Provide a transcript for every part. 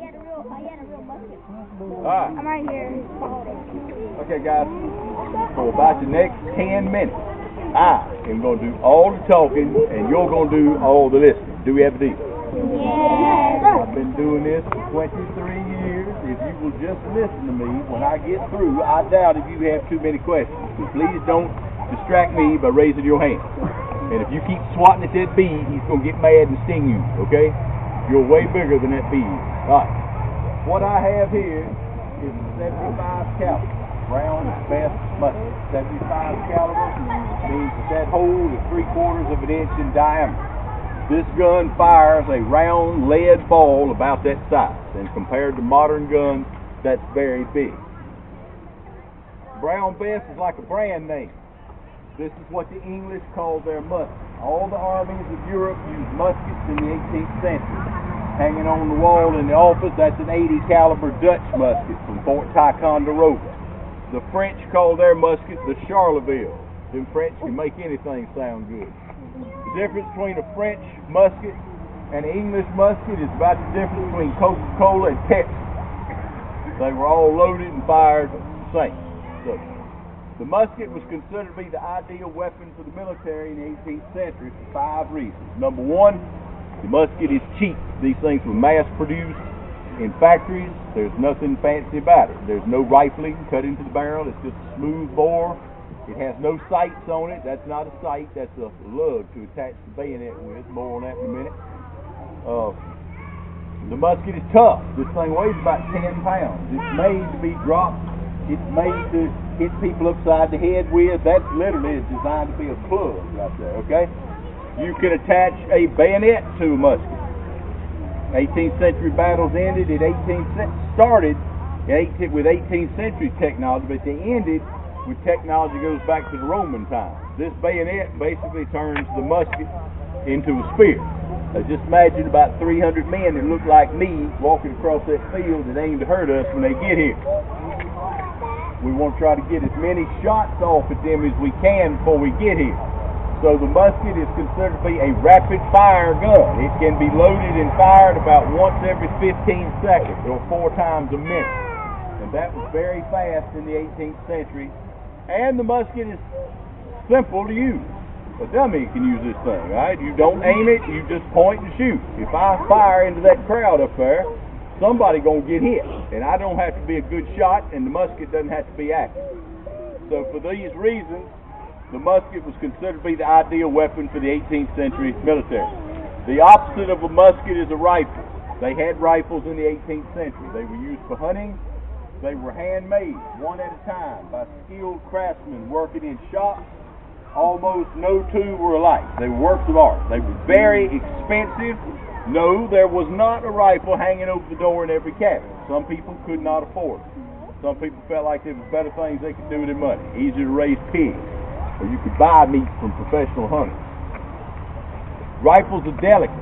had a real musket. Alright. I'm right here. Okay, guys. For about the next 10 minutes, I am going to do all the talking, and you're going to do all the listening. Do we have a deal? Yes. I've been doing this for 23 years. If you will just listen to me when I get through, I doubt if you have too many questions. So please don't distract me by raising your hand. And if you keep swatting at that bee, he's going to get mad and sting you, okay? You're way bigger than that bee is. All right. What I have here is a 75 caliber Brown Best musket. 75 caliber means that hole is 3/4 of an inch in diameter. This gun fires a round lead ball about that size, and compared to modern guns, that's very big. Brown Bess is like a brand name. This is what the English call their musket. All the armies of Europe used muskets in the 18th century. Hanging on the wall in the office, that's an 80 caliber Dutch musket from Fort Ticonderoga. The French call their musket the Charleville. Them French can make anything sound good. The difference between a French musket and an English musket is about the difference between Coca-Cola and Pepsi. They were all loaded and fired the same. So, the musket was considered to be the ideal weapon for the military in the 18th century for 5 reasons. Number one, the musket is cheap. These things were mass-produced in factories. There's nothing fancy about it. There's no rifling cut into the barrel. It's just a smooth bore. It has no sights on it. That's not a sight. That's a lug to attach the bayonet with. More on that in a minute. The musket is tough. This thing weighs about 10 pounds. It's made to be dropped. It's made to hit people upside the head with. That's literally designed to be a club right there, okay? You can attach a bayonet to a musket. 18th century battles ended at started with 18th century technology, but they ended with technology goes back to the Roman times. This bayonet basically turns the musket into a spear. Now just imagine about 300 men that look like me walking across that field that aim to hurt us when they get here. We want to try to get as many shots off at them as we can before we get here. So the musket is considered to be a rapid fire gun. It can be loaded and fired about once every 15 seconds or 4 times a minute. And that was very fast in the 18th century. And the musket is simple to use. A dummy can use this thing, right? You don't aim it, you just point and shoot. If I fire into that crowd up there, somebody gonna get hit. And I don't have to be a good shot, and the musket doesn't have to be accurate. So for these reasons, the musket was considered to be the ideal weapon for the 18th century military. The opposite of a musket is a rifle. They had rifles in the 18th century. They were used for hunting. They were handmade, one at a time, by skilled craftsmen working in shops. Almost no two were alike. They were works of art. They were very expensive. No, there was not a rifle hanging over the door in every cabin. Some people could not afford it. Some people felt like there was better things they could do with their money. Easier to raise pigs, or you could buy meat from professional hunters. Rifles are delicate.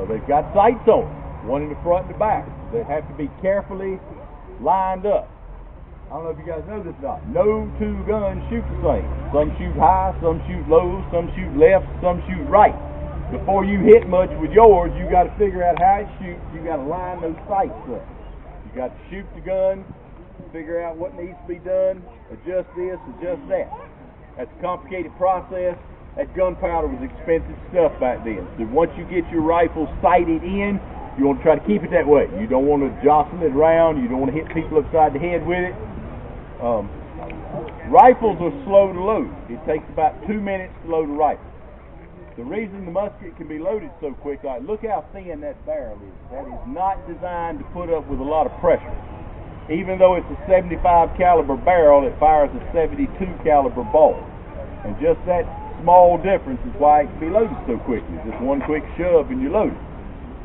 They've got sights on them, one in the front and the back. They have to be carefully lined up. I don't know if you guys know this or not. No two guns shoot the same. Some shoot high, some shoot low, some shoot left, some shoot right. Before you hit much with yours, you got to figure out how it shoots. You got to line those sights up. You got to shoot the gun, figure out what needs to be done, adjust this, adjust that. That's a complicated process. That gunpowder was expensive stuff back then. So once you get your rifle sighted in, you want to try to keep it that way. You don't want to jostle it around. You don't want to hit people upside the head with it. Rifles are slow to load. It takes about 2 minutes to load a rifle. The reason the musket can be loaded so quick, like, look how thin that barrel is. That is not designed to put up with a lot of pressure. Even though it's a 75 caliber barrel, it fires a 72 caliber ball. And just that small difference is why it can be loaded so quickly. Just one quick shove and you load it.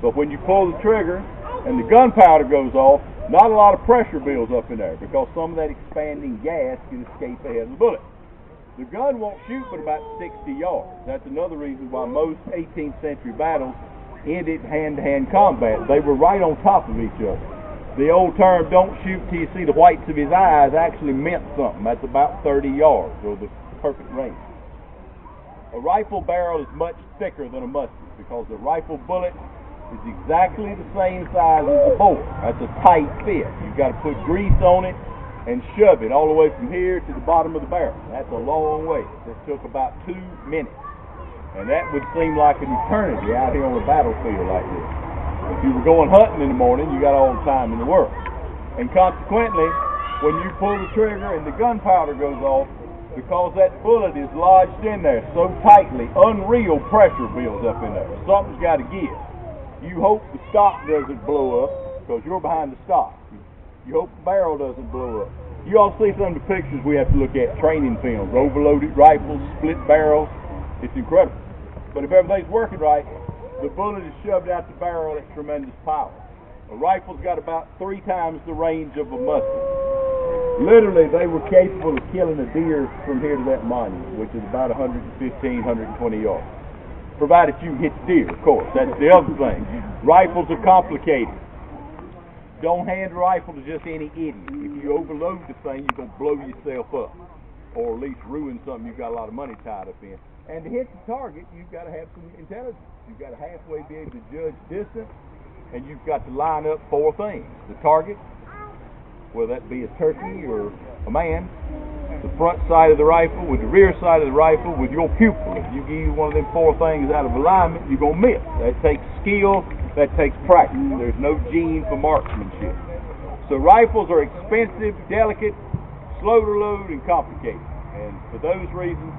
But when you pull the trigger and the gunpowder goes off, not a lot of pressure builds up in there because some of that expanding gas can escape ahead of the bullet. The gun won't shoot but about 60 yards. That's another reason why most 18th century battles ended hand-to-hand combat. They were right on top of each other. The old term, don't shoot till you see the whites of his eyes, actually meant something. That's about 30 yards, or the perfect range. A rifle barrel is much thicker than a musket because the rifle bullet is exactly the same size as the bore. That's a tight fit. You've got to put grease on it and shove it all the way from here to the bottom of the barrel. That's a long way. This took about 2 minutes. And that would seem like an eternity out here on a battlefield like this. If you were going hunting in the morning, you got all the time in the world. And consequently, when you pull the trigger and the gunpowder goes off, because that bullet is lodged in there so tightly, unreal pressure builds up in there. Something's got to give. You hope the stock doesn't blow up, because you're behind the stock. You hope the barrel doesn't blow up. You all see some of the pictures we have to look at, training films, overloaded rifles, split barrels. It's incredible. But if everything's working right, the bullet is shoved out the barrel at tremendous power. A rifle's got about 3 times the range of a musket. Literally, they were capable of killing a deer from here to that monument, which is about 115, 120 yards. Provided you hit the deer, of course. That's the other thing. Rifles are complicated. Don't hand a rifle to just any idiot. If you overload the thing, you're going to blow yourself up, or at least ruin something you've got a lot of money tied up in. And to hit the target, you've got to have some intelligence. You've got to halfway be able to judge distance, and you've got to line up 4 things. The target, whether that be a turkey or a man, the front side of the rifle with the rear side of the rifle with your pupil. If you give one of them 4 things out of alignment, you're going to miss. That takes skill. That takes practice. There's no gene for marksmanship. So rifles are expensive, delicate, slow to load, and complicated. And for those reasons,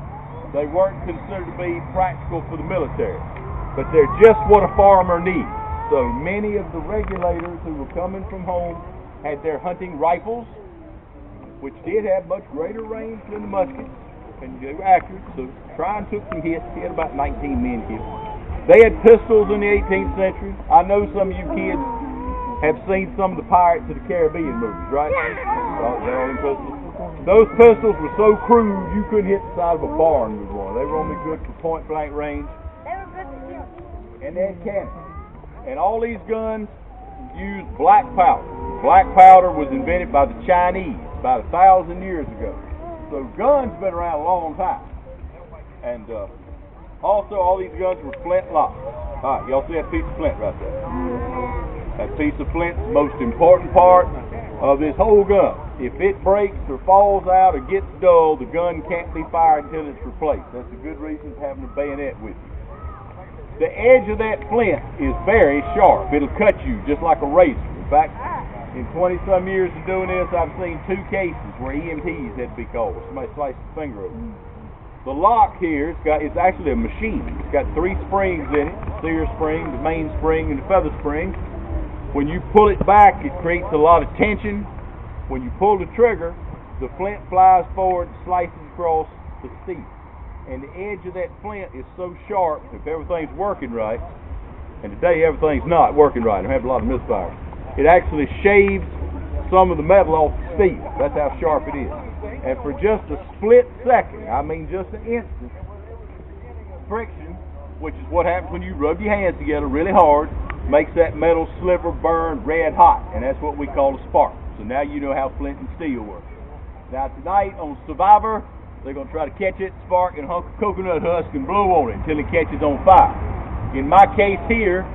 they weren't considered to be practical for the military. But they're just what a farmer needs. So many of the regulators who were coming from home had their hunting rifles, which did have much greater range than the muskets, and they were accurate. So Tryon took some hits. He had about 19 men killed. They had pistols in the 18th century. I know some of you kids have seen some of the Pirates of the Caribbean movies, right? Those pistols were so crude you couldn't hit the side of a barn with one. They were only good for point blank range. They were good to kill. And they had cannons. And all these guns used black powder. Black powder was invented by the Chinese about 1,000 years ago. So guns have been around a long time. And also, all these guns were flint-locked. All right, y'all see that piece of flint right there? That piece of flint's the most important part of this whole gun. If it breaks or falls out or gets dull, the gun can't be fired until it's replaced. That's a good reason for having a bayonet with you. The edge of that flint is very sharp. It'll cut you just like a razor. In fact, in 20-some years of doing this, I've seen 2 cases where EMTs had to be called. Somebody sliced the finger open. The lock here, it's actually a machine. It's got 3 springs in it, the sear spring, the main spring, and the feather spring. When you pull it back, it creates a lot of tension. When you pull the trigger, the flint flies forward and slices across the steel. And the edge of that flint is so sharp, if everything's working right, and today everything's not working right, I have a lot of misfires, it actually shaves some of the metal off the steel. That's how sharp it is. And for just a split second, I mean just an instant, friction, which is what happens when you rub your hands together really hard, makes that metal sliver burn red hot, and that's what we call a spark. So now you know how flint and steel work. Now tonight on Survivor, they're going to try to catch it, spark, and hunk of coconut husk and blow on it until it catches on fire. In my case here,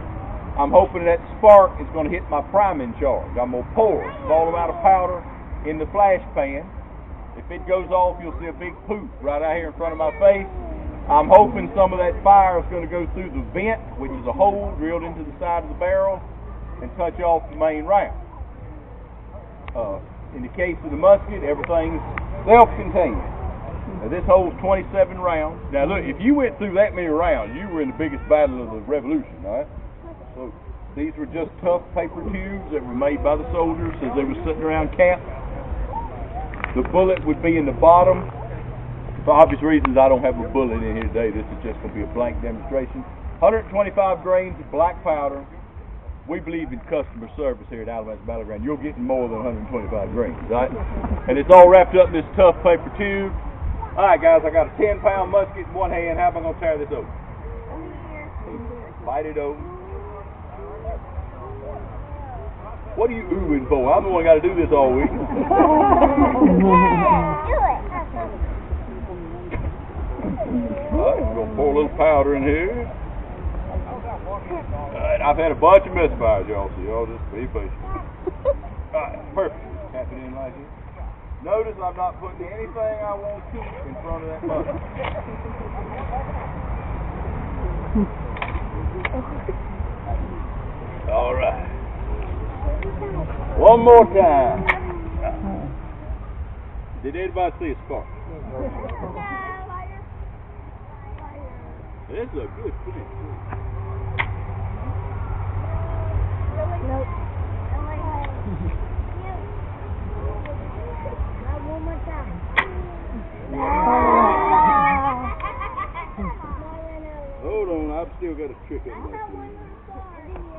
I'm hoping that spark is going to hit my priming charge. I'm going to pour a small amount of powder in the flash pan. If it goes off, you'll see a big poof right out here in front of my face. I'm hoping some of that fire is going to go through the vent, which is a hole drilled into the side of the barrel, and touch off the main round. In the case of the musket, everything's self-contained. Now this holds 27 rounds. Now look, if you went through that many rounds, you were in the biggest battle of the Revolution, all right? So these were just tough paper tubes that were made by the soldiers as they were sitting around camp. The bullet would be in the bottom. For obvious reasons, I don't have a bullet in here today. This is just going to be a blank demonstration. 125 grains of black powder. We believe in customer service here at Alabama's Battleground. You're getting more than 125 grains, right? And it's all wrapped up in this tough paper tube. All right, guys, I got a 10-pound musket in one hand. How am I going to tear this open? Bite it open. What are you oohing for? I'm the one got to do this all week. Do it. All right, we're going to pour a little powder in here. Alright, I've had a bunch of misfires, y'all, so y'all just be patient. Alright, perfect. Tap it in like this. Notice I'm not putting anything I want to in front of that button. Alright. One more time. Did anybody see a spark? This is a good thing. Nope. One more time. Hold on, I've still got a trick in there.